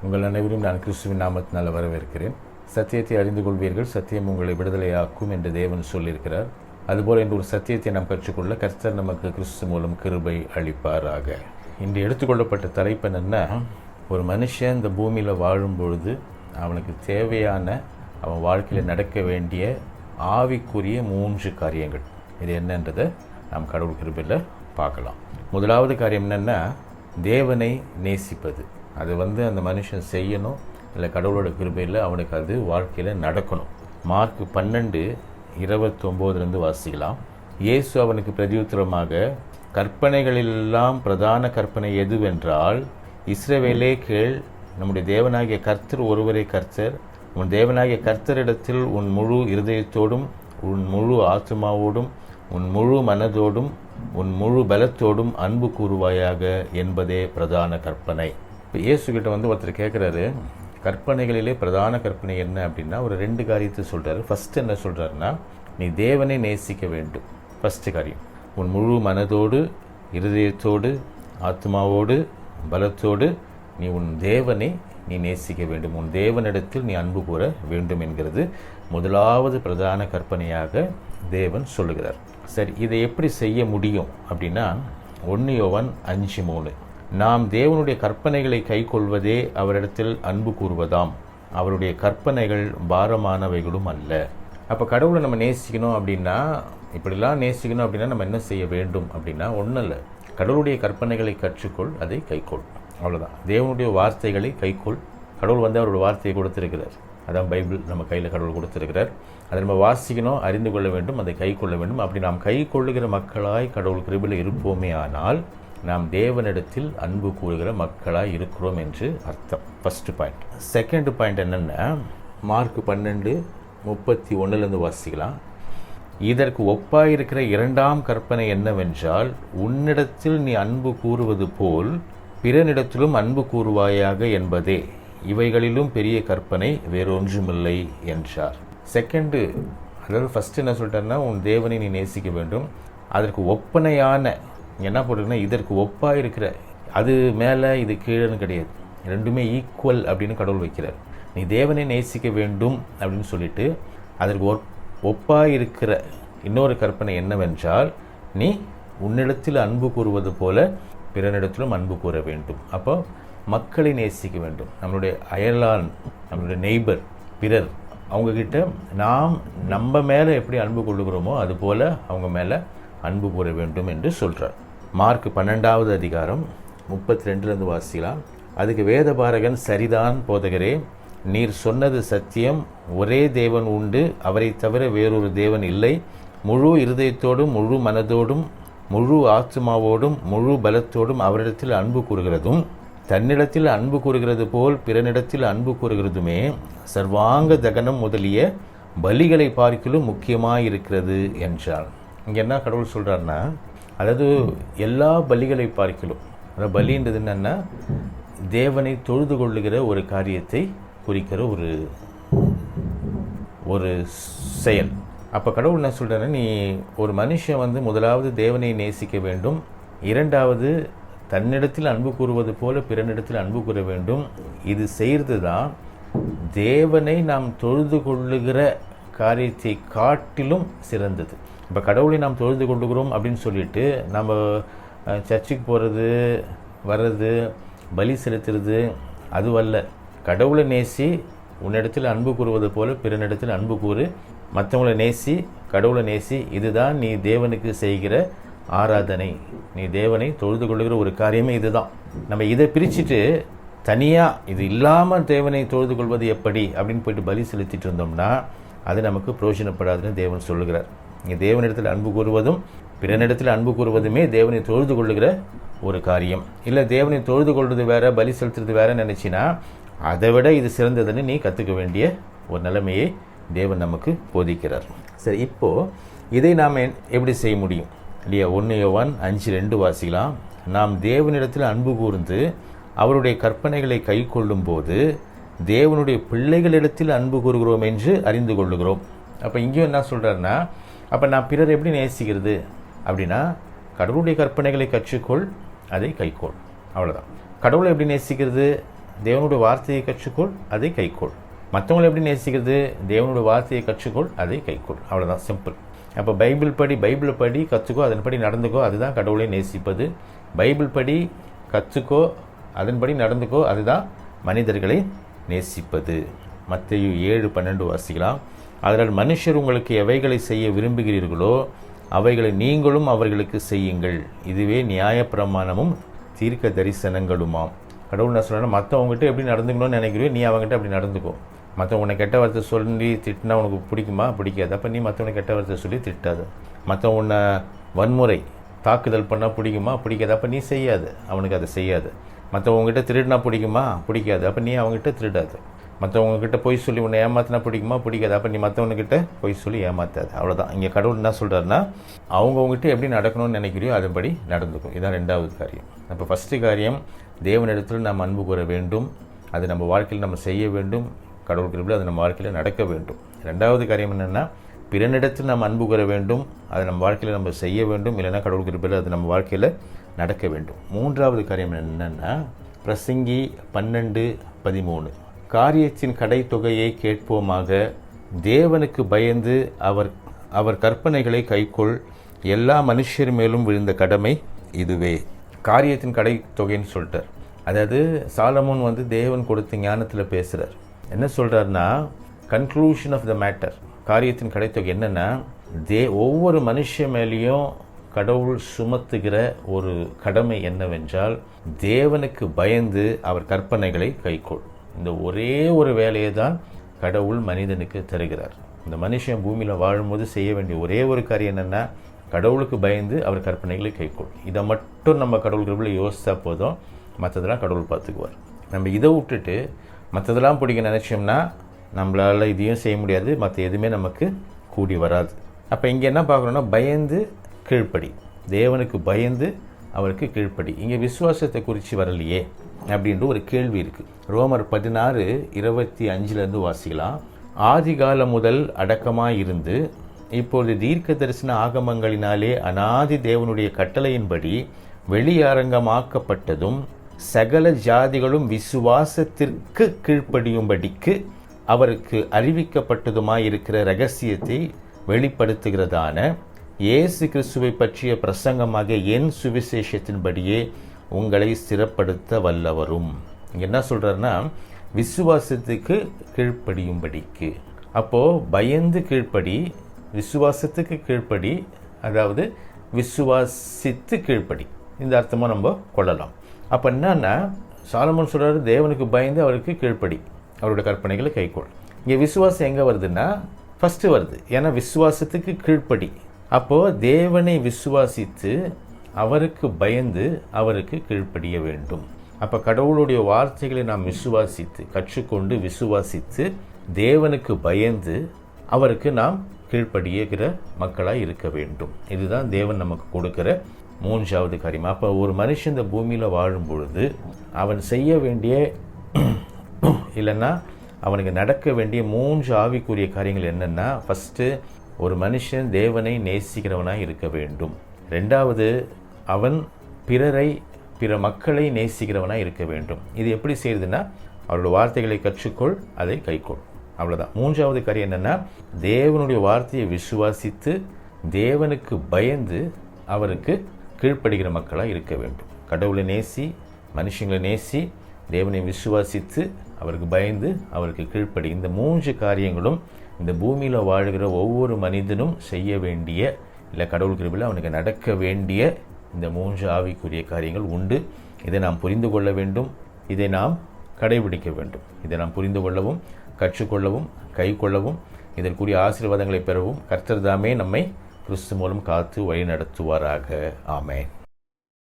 உங்கள் அனைவரும் நான் கிறிஸ்துவின் நாமத்தினால் வரவேற்கிறேன். சத்தியத்தை அறிந்து கொள்வீர்கள், சத்தியம் உங்களை விடுதலையாக்கும் என்று தேவன் சொல்லியிருக்கிறார். அதுபோல் இந்த ஒரு சத்தியத்தை நாம் கற்றுக்கொள்ள கர்த்தர் நமக்கு கிறிஸ்து மூலம் கிருபை அளிப்பாராக. இன்று எடுத்துக்கொள்ளப்பட்ட தலைப்பு என்னென்னா, ஒரு மனுஷன் இந்த பூமியில் வாழும் பொழுது அவனுக்கு தேவையான அவன் வாழ்க்கையில் நடக்க வேண்டிய ஆவிக்குரிய 3 காரியங்கள். இது என்னன்றதை நாம் கடவுள் கிருபையில் பார்க்கலாம். முதலாவது காரியம் என்னென்னா, தேவனை நேசிப்பது. அது அந்த மனுஷன் செய்யணும், இல்லை கடவுளோட கிருபையில் அவனுக்கு அது வாழ்க்கையில் நடக்கணும். மார்க் 12:29 வாசிக்கலாம். இயேசு அவனுக்கு பிரதியுத்தரமாக, கற்பனைகளெல்லாம் பிரதான கற்பனை எதுவென்றால், இஸ்ரவேலே கேள், நம்முடைய தேவனாகிய கர்த்தர் ஒருவரே கர்த்தர். உன் தேவனாகிய கர்த்தரிடத்தில் உன் முழு இருதயத்தோடும், உன் முழு ஆத்மாவோடும், உன் முழு மனதோடும், உன் முழு பலத்தோடும் அன்பு கூறுவாயாக என்பதே பிரதான கற்பனை. இப்போ இயேசுகிட்ட ஒருத்தர் கேட்குறாரு, கற்பனைகளிலே பிரதான கற்பனை என்ன அப்படின்னா, ஒரு 2 காரியத்தை சொல்கிறாரு. ஃபஸ்ட்டு என்ன சொல்கிறாருன்னா, நீ தேவனை நேசிக்க வேண்டும். ஃபஸ்ட்டு காரியம், உன் முழு மனதோடு, இருதயத்தோடு, ஆத்மாவோடு, பலத்தோடு நீ உன் தேவனை நீ நேசிக்க வேண்டும். உன் தேவனிடத்தில் நீ அன்பு கூற வேண்டும் என்கிறது முதலாவது பிரதான கற்பனையாக தேவன் சொல்லுகிறார். சரி, இதை எப்படி செய்ய முடியும் அப்படின்னா, 1 யோவான் 5:3, நாம் தேவனுடைய கற்பனைகளை கை கொள்வதே அவரிடத்தில் அன்பு கூறுவதாம், அவருடைய கற்பனைகள் பாரமானவைகளும் அல்ல. அப்போ கடவுளை நம்ம நேசிக்கணும் அப்படின்னா, இப்படிலாம் நேசிக்கணும் அப்படின்னா நம்ம என்ன செய்ய வேண்டும் அப்படின்னா, ஒன்றும் இல்லை, கடவுளுடைய கற்பனைகளை கற்றுக்கொள், அதை கைக்கொள், அவ்வளோதான். தேவனுடைய வார்த்தைகளை கைக்கொள். கடவுள் அவருடைய வார்த்தையை கொடுத்துருக்கிறார். அதான் பைபிள் நம்ம கையில் கடவுள் கொடுத்துருக்கிறார். அதை நம்ம வாசிக்கணும், அறிந்து கொள்ள வேண்டும், அதை கை கொள்ள வேண்டும். அப்படி நாம் கை கொள்ளுகிற மக்களாய் கடவுள் கிருபையில் இருப்போமே ஆனால் நாம் தேவனிடத்தில் அன்பு கூறுகிற மக்களாய் இருக்கிறோம் என்று அர்த்தம். First point. செகண்ட் பாயிண்ட் என்னென்னா, மார்க் 12:31 வாசிக்கலாம். இதற்கு ஒப்பாயிருக்கிற 2ஆம் கற்பனை என்னவென்றால், உன்னிடத்தில் நீ அன்பு கூறுவது போல் பிறனிடத்திலும் அன்பு கூறுவாயாக என்பதே, இவைகளிலும் பெரிய கற்பனை வேறொன்றுமில்லை என்றார். செகண்டு, அதாவது ஃபஸ்ட்டு என்ன சொல்லிட்டாருன்னா, உன் தேவனை நீ நேசிக்க வேண்டும். அதற்கு ஒப்பனையான, என்ன போட்டிருக்குன்னா, இதற்கு ஒப்பாக இருக்கிற, அது மேலே இது கீழேன்னு கிடையாது, ரெண்டுமே ஈக்குவல் அப்படின்னு கடவுள் வைக்கிறார். நீ தேவனை நேசிக்க வேண்டும் அப்படின்னு சொல்லிட்டு, அதற்கு ஒப்பாக இருக்கிற இன்னொரு கற்பனை என்னவென்றால், நீ உன்னிடத்தில் அன்பு கூறுவது போல பிறனிடத்திலும் அன்பு கூற வேண்டும். அப்போ மக்களை நேசிக்க வேண்டும். நம்மளுடைய அயலான், நம்மளுடைய நெய்பர், பிறர், அவங்கக்கிட்ட நாம் நம்ம மேலே எப்படி அன்பு கொள்ளுகிறோமோ அதுபோல் அவங்க மேலே அன்பு கூற வேண்டும் என்று சொல்கிறார். மார்க் 12:32 வாசிக்கலாம். அதுக்கு வேதபாரகன், சரிதான் போதகரே, நீர் சொன்னது சத்தியம், ஒரே தேவன் உண்டு, அவரை தவிர வேறொரு தேவன் இல்லை. முழு இருதயத்தோடும், முழு மனதோடும், முழு ஆத்மாவோடும், முழு பலத்தோடும் அவரிடத்தில் அன்பு கூறுகிறதும், தன்னிடத்தில் அன்பு கூறுகிறது போல் பிறனிடத்தில் அன்பு கூறுகிறதுமே சர்வாங்க தகனம் முதலிய பலிகளை பார்க்கிலும் முக்கியமாயிருக்கிறது என்றார். இங்கே என்ன கடவுள் சொல்கிறாருன்னா, அதாவது எல்லா பலிகளை பார்க்கிலும், அதாவது பலின்றது என்னென்னா தேவனை தொழுது கொள்ளுகிற ஒரு காரியத்தை குறிக்கிற ஒரு செயல். அப்போ கடவுள் என்ன சொல்கிறாருன்னா, நீ ஒரு மனுஷன் முதலாவது தேவனை நேசிக்க வேண்டும், இரண்டாவது தன்னிடத்தில் அன்பு கூறுவது போல பிறனிடத்தில் அன்பு கூற வேண்டும். இது செய்கிறது தான் தேவனை நாம் தொழுது கொள்ளுகிற காரியத்தை காட்டிலும் சிறந்தது. இப்போ கடவுளை நாம் தொழுது கொள்ளுகிறோம் அப்படின்னு சொல்லிட்டு நம்ம சர்ச்சுக்கு போகிறது, வர்றது, பலி செலுத்துறது அதுவல்ல. கடவுளை நேசி, உன்னிடத்தில் அன்பு கூறுவது போல பிறனிடத்தில் அன்பு கூறு, மற்றவங்களை நேசி, கடவுளை நேசி. இதுதான் நீ தேவனுக்கு செய்கிற ஆராதனை, நீ தேவனை தொழுது கொள்ளுகிற ஒரு காரியமே இதுதான். நம்ம இதை பிரிச்சுட்டு தனியாக இது இல்லாமல் தேவனை தொழுது கொள்வது எப்படி அப்படின்னு போயிட்டு பலி செலுத்திட்டு இருந்தோம்னா அது நமக்கு பிரயோஜனப்படாதுன்னு தேவன் சொல்லுகிறார். இங்கே தேவனிடத்தில் அன்பு கூறுவதும் பிறனிடத்தில் அன்பு கூறுவதுமே தேவனை தொழுது கொள்ளுகிற ஒரு காரியம். இல்லை தேவனை தொழுது கொள்வது வேற, பலி செலுத்துறது வேற நினச்சின்னா அதை விட இது சிறந்ததுன்னு நீ கற்றுக்க வேண்டிய ஒரு நிலைமையை தேவன் நமக்கு போதிக்கிறார். சரி, இப்போது இதை நாம் எப்படி செய்ய முடியும் இல்லையா? 1 யோவான் 5:2 வாசிக்கலாம். நாம் தேவனிடத்தில் அன்பு கூர்ந்து அவருடைய கற்பனைகளை கை கொள்ளும் போது தேவனுடைய பிள்ளைகளிடத்தில் அன்பு கூறுகிறோம் என்று அறிந்து கொள்ளுகிறோம். அப்போ இங்கேயும் என்ன சொல்கிறாருன்னா, அப்போ நான் பிறர் எப்படி நேசிக்கிறது அப்படின்னா, கடவுளுடைய கற்பனைகளை கற்றுக்கொள், அதை கைக்கொள், அவ்வளோதான். கடவுளை எப்படி நேசிக்கிறது தேவனுடைய வார்த்தையை கற்றுக்கொள், அதை கைக்கொள். மற்றவங்களை எப்படி நேசிக்கிறது? தேவனுடைய வார்த்தையை கற்றுக்கொள், அதை கைக்கொள். அவ்வளோதான், சிம்பிள். அப்போ பைபிளை படி கற்றுக்கோ, அதன்படி நடந்துக்கோ, அதுதான் கடவுளை நேசிப்பது. பைபிள் படி கற்றுக்கோ, அதன்படி நடந்துக்கோ, அதுதான் மனிதர்களை நேசிப்பது. மத்தேயு 7:12 வாசிக்கலாம். அதனால் மனுஷர் உங்களுக்கு எவைகளை செய்ய விரும்புகிறீர்களோ அவைகளை நீங்களும் அவர்களுக்கு செய்யுங்கள், இதுவே நியாயப்பிரமாணமும் தீர்க்க தரிசனங்களுமாம். கடவுள் நான் சொல்கிறேன்னா, மற்றவங்ககிட்ட எப்படி நடந்துக்கணும்னு நினைக்கிறோம், நீ அவங்ககிட்ட அப்படி நடந்துக்கோ. மற்றவங்க கெட்ட வார்த்தை சொல்லி திட்டினா உனக்கு பிடிக்குமா? பிடிக்காது. அப்போ நீ மற்றவனை கெட்ட வார்த்தை சொல்லி திட்டாது. மற்றவங்க உன்னை வன்முறை தாக்குதல் பண்ணால் பிடிக்குமா? பிடிக்காது. அப்போ நீ செய்யாது, அவனுக்கு அதை செய்யாது. மற்றவங்ககிட்ட திருடினா பிடிக்குமா? பிடிக்காது. அப்போ நீ அவங்ககிட்ட திருடாது. மற்றவங்ககிட்ட பொய் சொல்லி உன்னை ஏமாத்தினா பிடிக்குமா? பிடிக்காது. அப்போ நீ மற்றவங்ககிட்ட பொய் சொல்லி ஏமாத்தாது. அவ்வளோதான். இங்கே கடவுள் என்ன சொல்கிறாருன்னா, அவங்கவுங்ககிட்ட எப்படி நடக்கணும்னு நினைக்கிறியோ அதுபடி நடந்துக்கும். இதுதான் 2வது காரியம். அப்போ ஃபஸ்ட்டு காரியம், தேவனிடத்தில் நாம் அன்பு கூற வேண்டும், அது நம்ம வாழ்க்கையில் நம்ம செய்ய வேண்டும். கடவுள் கிருபையில் அது நம்ம வாழ்க்கையில் நடக்க வேண்டும். 2வது காரியம் என்னென்னா, பிறனிடத்தில் நாம் அன்பு கூற வேண்டும், அதை நம்ம வாழ்க்கையில் நம்ம செய்ய வேண்டும். இல்லைன்னா கடவுள் கிருபையில் அது நம்ம வாழ்க்கையில் நடக்க வேண்டும். 3வது காரியம் என்னென்னா, பிரசங்கி 12:13, காரியத்தின் கடைத்தொகையை கேட்போமாக, தேவனுக்கு பயந்து அவர் கற்பனைகளை கைக்கொள், எல்லா மனுஷர் மேலும் விழுந்த கடமை இதுவே. காரியத்தின் கடைத்தொகைன்னு சொல்லிட்டார். அதாவது சாலமோன் தேவன் கொடுத்த ஞானத்தில் பேசுகிறார். என்ன சொல்கிறாருன்னா, கன்க்ளூஷன் ஆஃப் த மேட்டர், காரியத்தின் கடைத்தொகை என்னென்னா, ஒவ்வொரு மனுஷ மேலேயும் கடவுள் சுமத்துகிற ஒரு கடமை என்னவென்றால், தேவனுக்கு பயந்து அவர் கற்பனைகளை கைக்கொள். இந்த ஒரே ஒரு வேலையை தான் கடவுள் மனிதனுக்கு தருகிறார். இந்த மனுஷன் பூமியில் வாழும்போது செய்ய வேண்டிய ஒரே ஒரு காரியம் என்னென்னா, கடவுளுக்கு பயந்து அவர் கற்பனைகளை கைக்கொள். இதை மட்டும் நம்ம கடவுள் கிருபையில் யோசித்தா போதும், மற்றதெல்லாம் கடவுள் பார்த்துக்குவார். நம்ம இதை விட்டுட்டு மற்றதெல்லாம் பிடிக்க நினச்சோம்னா நம்மளால் இதையும் செய்ய முடியாது, மற்ற எதுவுமே நமக்கு கூடி வராது. அப்போ இங்கே என்ன பார்க்குறோன்னா, பயந்து கீழ்ப்படி, தேவனுக்கு பயந்து அவருக்கு கீழ்ப்படி. இங்கே விசுவாசத்தை குறித்து வரலையே அப்படின்ற ஒரு கேள்வி இருக்குது. ரோமர் 16:25 வாசிக்கலாம். ஆதி காலம் முதல் அடக்கமாக இருந்து இப்பொழுது தீர்க்க தரிசன ஆகமங்களினாலே அநாதி தேவனுடைய கட்டளையின்படி வெளியரங்கமாக்கப்பட்டதும் சகல ஜாதிகளும் விசுவாசத்திற்கு கீழ்ப்படியும்படிக்கு அவருக்கு அறிவிக்கப்பட்டதுமாயிருக்கிற இரகசியத்தை வெளிப்படுத்துகிறதான இயேசு கிறிஸ்துவை பற்றிய பிரசங்கமாக என் சுவிசேஷத்தின்படியே உங்களை ஸ்திரப்படுத்த வல்லவரும். இங்கே என்ன சொல்கிறாருன்னா, விசுவாசத்துக்கு கீழ்ப்படியும்படிக்கு. அப்போது பயந்து கீழ்ப்படி, விசுவாசத்துக்கு கீழ்ப்படி, அதாவது விசுவாசித்து கீழ்ப்படி, இந்த அர்த்தமாக நம்ம கொள்ளலாம். அப்போ என்னன்னா, சாலமோன் சொல்கிறாரு, தேவனுக்கு பயந்து அவருக்கு கீழ்ப்படி, அவருடைய கற்பனைகளை கைக்கொள். இங்கே விசுவாசம் எங்கே வருதுன்னா, ஃபஸ்ட்டு வருது. ஏன்னா விசுவாசத்துக்கு கீழ்ப்படி. அப்போது தேவனை விசுவாசித்து அவருக்கு பயந்து அவருக்கு கீழ்ப்படிய வேண்டும். அப்போ கடவுளுடைய வார்த்தைகளை நாம் விசுவாசித்து கற்றுக்கொண்டு விசுவாசித்து தேவனுக்கு பயந்து அவருக்கு நாம் கீழ்ப்படியுகிற மக்களாக இருக்க வேண்டும். இதுதான் தேவன் நமக்கு கொடுக்கிற 3வது காரியம். அப்போ ஒரு மனுஷன் இந்த பூமியில் வாழும் பொழுது அவன் செய்ய வேண்டிய இல்லைன்னா அவனுக்கு நடக்க வேண்டிய 3 ஆவிக்குரிய காரியங்கள் என்னென்னா, ஃபஸ்ட்டு ஒரு மனுஷன் தேவனை நேசிக்கிறவனாக இருக்க வேண்டும். 2வது அவன் பிற மக்களை நேசிக்கிறவனாக இருக்க வேண்டும். இது எப்படி செய்யுதுன்னா, அவருடைய வார்த்தைகளை கற்றுக்கொள், அதை கைக்கொள். அவ்வளோதான். 3வது காரியம் என்னென்னா, தேவனுடைய வார்த்தையை விசுவாசித்து தேவனுக்கு பயந்து அவருக்கு கீழ்ப்படுகிற மக்களாக இருக்க வேண்டும். கடவுளை நேசி, மனுஷங்களை நேசி, தேவனை விசுவாசித்து அவருக்கு பயந்து அவருக்கு கீழ்ப்படி. இந்த 3 காரியங்களும் இந்த பூமியில் வாழ்கிற ஒவ்வொரு மனிதனும் செய்ய வேண்டிய, இல்லை கடவுள் கிருபையில் அவனுக்கு நடக்க வேண்டிய இந்த 3 ஆவிக்குரிய காரியங்கள் உண்டு. இதை நாம் புரிந்து கொள்ள வேண்டும், இதை நாம் கடைபிடிக்க வேண்டும். இதை நாம் புரிந்து கொள்ளவும் கற்றுக்கொள்ளவும் கைக்கொள்ளவும் இதற்குரிய ஆசீர்வாதங்களை பெறவும் கர்த்தர் தாமே நம்மை கிறிஸ்து மூலம் காத்து வழி நடத்துவாராக. ஆமென்.